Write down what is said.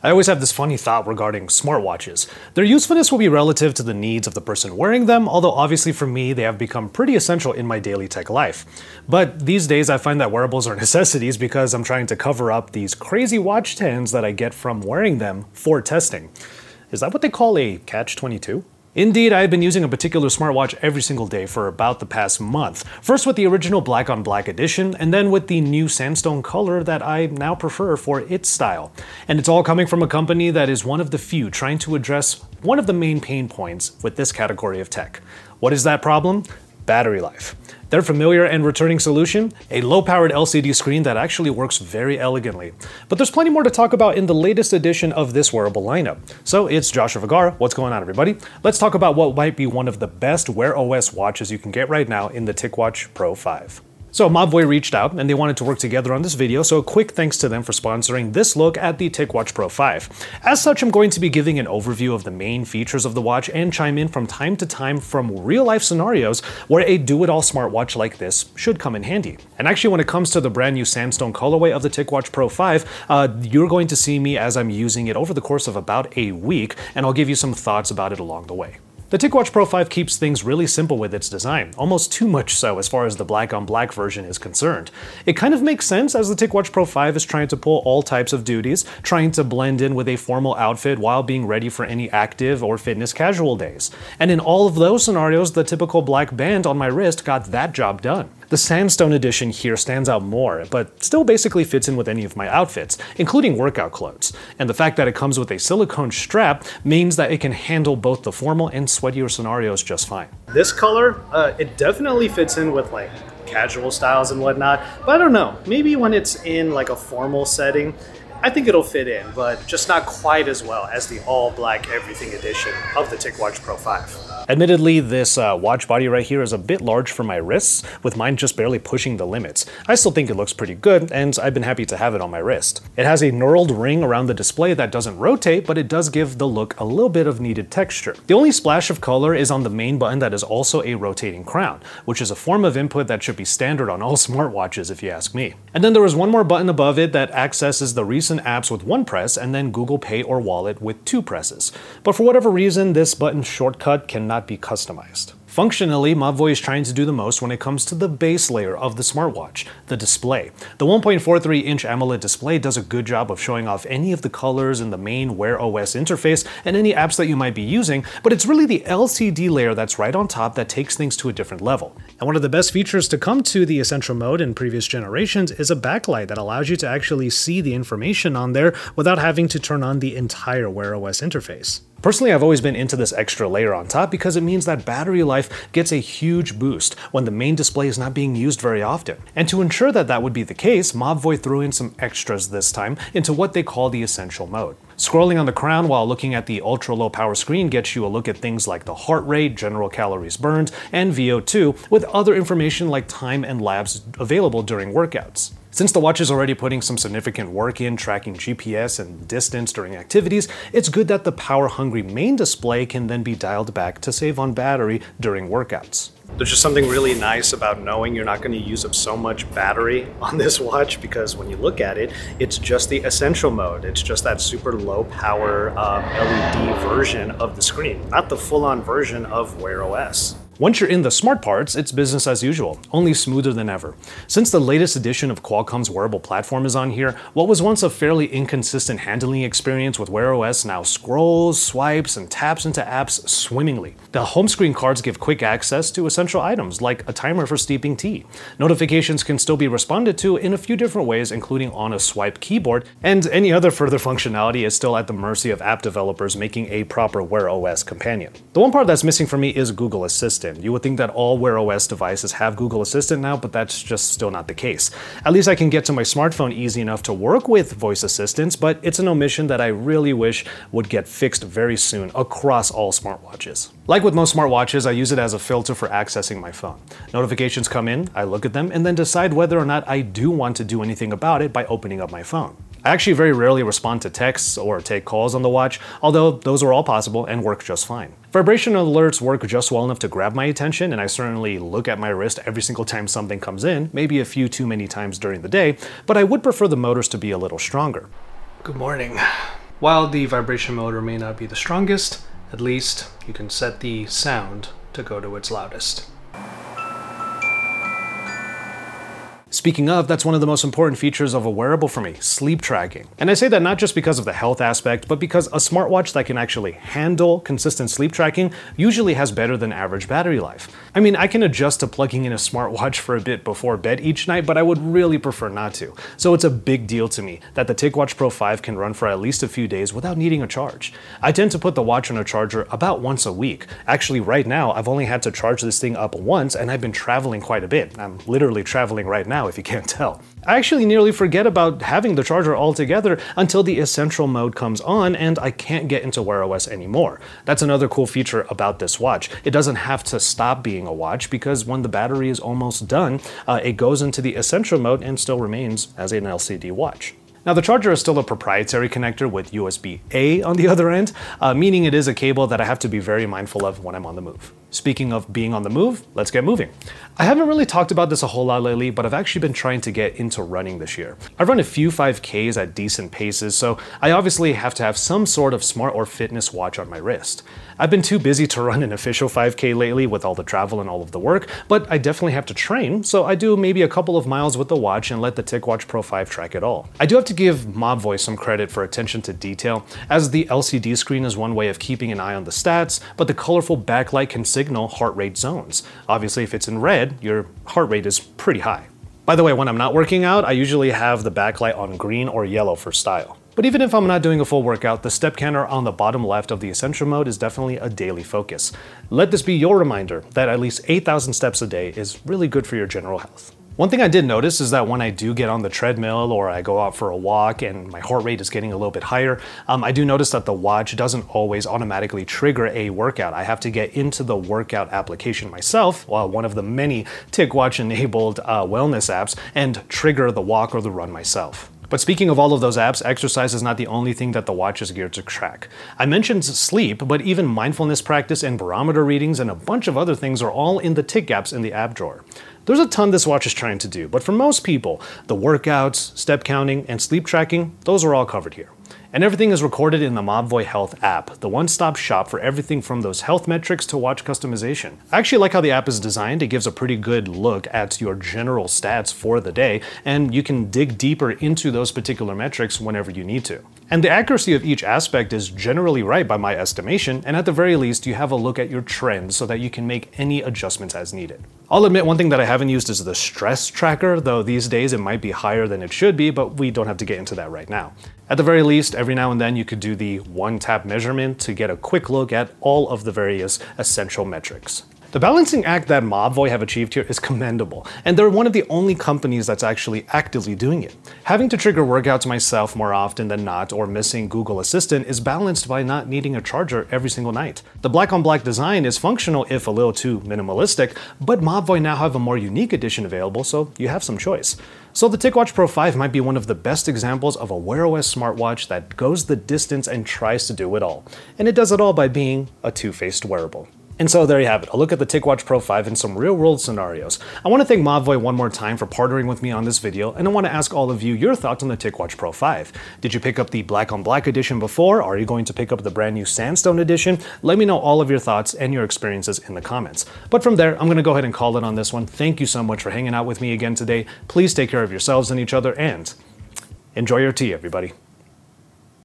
I always have this funny thought regarding smartwatches. Their usefulness will be relative to the needs of the person wearing them, although obviously for me they have become pretty essential in my daily tech life. But these days I find that wearables are necessities because I'm trying to cover up these crazy watch tans that I get from wearing them for testing. Is that what they call a catch-22? Indeed, I've been using a particular smartwatch every single day for about the past month. First with the original black on black edition, and then with the new sandstone color that I now prefer for its style. And it's all coming from a company that is one of the few trying to address one of the main pain points with this category of tech. What is that problem? Battery life. Their familiar and returning solution? A low-powered LCD screen that actually works very elegantly. But there's plenty more to talk about in the latest edition of this wearable lineup. So it's Joshua Vergara. What's going on, everybody? Let's talk about what might be one of the best Wear OS watches you can get right now in the Ticwatch Pro 5. So Amoled reached out and they wanted to work together on this video, so a quick thanks to them for sponsoring this look at the Ticwatch Pro 5. As such, I'm going to be giving an overview of the main features of the watch and chime in from time to time from real-life scenarios where a do-it-all smartwatch like this should come in handy. And actually, when it comes to the brand new sandstone colorway of the Ticwatch Pro 5, you're going to see me as I'm using it over the course of about a week, and I'll give you some thoughts about it along the way. The Ticwatch Pro 5 keeps things really simple with its design, almost too much so as far as the black on black version is concerned. It kind of makes sense as the Ticwatch Pro 5 is trying to pull all types of duties, trying to blend in with a formal outfit while being ready for any active or fitness casual days. And in all of those scenarios, the typical black band on my wrist got that job done. The Sandstone edition here stands out more, but still basically fits in with any of my outfits, including workout clothes. And the fact that it comes with a silicone strap means that it can handle both the formal and sweatier scenarios just fine. This color, it definitely fits in with like casual styles and whatnot, but I don't know, maybe when it's in like a formal setting, I think it'll fit in, but just not quite as well as the all black everything edition of the Ticwatch Pro 5. Admittedly, this watch body right here is a bit large for my wrists, with mine just barely pushing the limits. I still think it looks pretty good, and I've been happy to have it on my wrist. It has a knurled ring around the display that doesn't rotate, but it does give the look a little bit of needed texture. The only splash of color is on the main button that is also a rotating crown, which is a form of input that should be standard on all smartwatches if you ask me. And then there is one more button above it that accesses the recent apps with one press, and then Google Pay or Wallet with two presses. But for whatever reason, this button shortcut cannot be customized. Functionally, Amoled is trying to do the most when it comes to the base layer of the smartwatch, the display. The 1.43-inch Amoled display does a good job of showing off any of the colors in the main Wear OS interface and any apps that you might be using, but it's really the LCD layer that's right on top that takes things to a different level. And one of the best features to come to the Essential mode in previous generations is a backlight that allows you to actually see the information on there without having to turn on the entire Wear OS interface. Personally, I've always been into this extra layer on top because it means that battery life gets a huge boost when the main display is not being used very often. And to ensure that that would be the case, Amoled threw in some extras this time into what they call the Essential mode. Scrolling on the crown while looking at the ultra-low power screen gets you a look at things like the heart rate, general calories burned, and VO2, with other information like time and labs available during workouts. Since the watch is already putting some significant work in tracking GPS and distance during activities, it's good that the power-hungry main display can then be dialed back to save on battery during workouts. There's just something really nice about knowing you're not going to use up so much battery on this watch because when you look at it, it's just the Essential mode. It's just that super low power LED version of the screen, not the full-on version of Wear OS. Once you're in the smart parts, it's business as usual, only smoother than ever. Since the latest edition of Qualcomm's wearable platform is on here, what was once a fairly inconsistent handling experience with Wear OS now scrolls, swipes, and taps into apps swimmingly. The home screen cards give quick access to essential items like a timer for steeping tea. Notifications can still be responded to in a few different ways, including on a swipe keyboard, and any other further functionality is still at the mercy of app developers making a proper Wear OS companion. The one part that's missing for me is Google Assistant. You would think that all Wear OS devices have Google Assistant now, but that's just still not the case. At least I can get to my smartphone easy enough to work with voice assistants, but it's an omission that I really wish would get fixed very soon across all smartwatches. Like with most smartwatches, I use it as a filter for accessing my phone. Notifications come in, I look at them, and then decide whether or not I do want to do anything about it by opening up my phone. I actually very rarely respond to texts or take calls on the watch, although those are all possible and work just fine. Vibration alerts work just well enough to grab my attention, and I certainly look at my wrist every single time something comes in, maybe a few too many times during the day, but I would prefer the motors to be a little stronger. Good morning. While the vibration motor may not be the strongest, at least you can set the sound to go to its loudest. Speaking of, that's one of the most important features of a wearable for me, sleep tracking. And I say that not just because of the health aspect, but because a smartwatch that can actually handle consistent sleep tracking usually has better than average battery life. I mean, I can adjust to plugging in a smartwatch for a bit before bed each night, but I would really prefer not to. So it's a big deal to me that the Ticwatch Pro 5 can run for at least a few days without needing a charge. I tend to put the watch on a charger about once a week. Actually, right now, I've only had to charge this thing up once, and I've been traveling quite a bit. I'm literally traveling right now, if you can't tell. I actually nearly forget about having the charger altogether until the essential mode comes on and I can't get into Wear OS anymore. That's another cool feature about this watch. It doesn't have to stop being a watch because when the battery is almost done, it goes into the essential mode and still remains as an LCD watch. Now the charger is still a proprietary connector with USB-A on the other end, meaning it is a cable that I have to be very mindful of when I'm on the move. Speaking of being on the move, let's get moving. I haven't really talked about this a whole lot lately, but I've actually been trying to get into running this year. I've run a few 5Ks at decent paces, so I obviously have to have some sort of smart or fitness watch on my wrist. I've been too busy to run an official 5K lately with all the travel and all of the work, but I definitely have to train, so I do maybe a couple of miles with the watch and let the Ticwatch Pro 5 track it all. I do have to give Mobvoi some credit for attention to detail, as the LCD screen is one way of keeping an eye on the stats, but the colorful backlight can signal heart rate zones. Obviously, if it's in red, your heart rate is pretty high. By the way, when I'm not working out, I usually have the backlight on green or yellow for style. But even if I'm not doing a full workout, the step counter on the bottom left of the essential mode is definitely a daily focus. Let this be your reminder that at least 8,000 steps a day is really good for your general health. One thing I did notice is that when I do get on the treadmill or I go out for a walk and my heart rate is getting a little bit higher, I do notice that the watch doesn't always automatically trigger a workout. I have to get into the workout application myself, one of the many Ticwatch enabled wellness apps, and trigger the walk or the run myself. But speaking of all of those apps, exercise is not the only thing that the watch is geared to track. I mentioned sleep, but even mindfulness practice and barometer readings and a bunch of other things are all in the tick apps in the app drawer. There's a ton this watch is trying to do, but for most people, the workouts, step counting, and sleep tracking, those are all covered here. And everything is recorded in the Mobvoi Health app, the one-stop shop for everything from those health metrics to watch customization. I actually like how the app is designed. It gives a pretty good look at your general stats for the day, and you can dig deeper into those particular metrics whenever you need to. And the accuracy of each aspect is generally right by my estimation, and at the very least, you have a look at your trends so that you can make any adjustments as needed. I'll admit one thing that I haven't used is the stress tracker, though these days it might be higher than it should be, but we don't have to get into that right now. At the very least, every now and then you could do the one-tap measurement to get a quick look at all of the various essential metrics. The balancing act that Mobvoi have achieved here is commendable, and they're one of the only companies that's actually actively doing it. Having to trigger workouts myself more often than not or missing Google Assistant is balanced by not needing a charger every single night. The black-on-black design is functional if a little too minimalistic, but Mobvoi now have a more unique edition available, so you have some choice. So the Ticwatch Pro 5 might be one of the best examples of a Wear OS smartwatch that goes the distance and tries to do it all. And it does it all by being a two-faced wearable. And so there you have it, a look at the Ticwatch Pro 5 in some real-world scenarios. I want to thank Mobvoi one more time for partnering with me on this video, and I want to ask all of you your thoughts on the Ticwatch Pro 5. Did you pick up the black-on-black edition before? Are you going to pick up the brand new Sandstone edition? Let me know all of your thoughts and your experiences in the comments. But from there, I'm going to go ahead and call it on this one. Thank you so much for hanging out with me again today. Please take care of yourselves and each other, and enjoy your tea, everybody.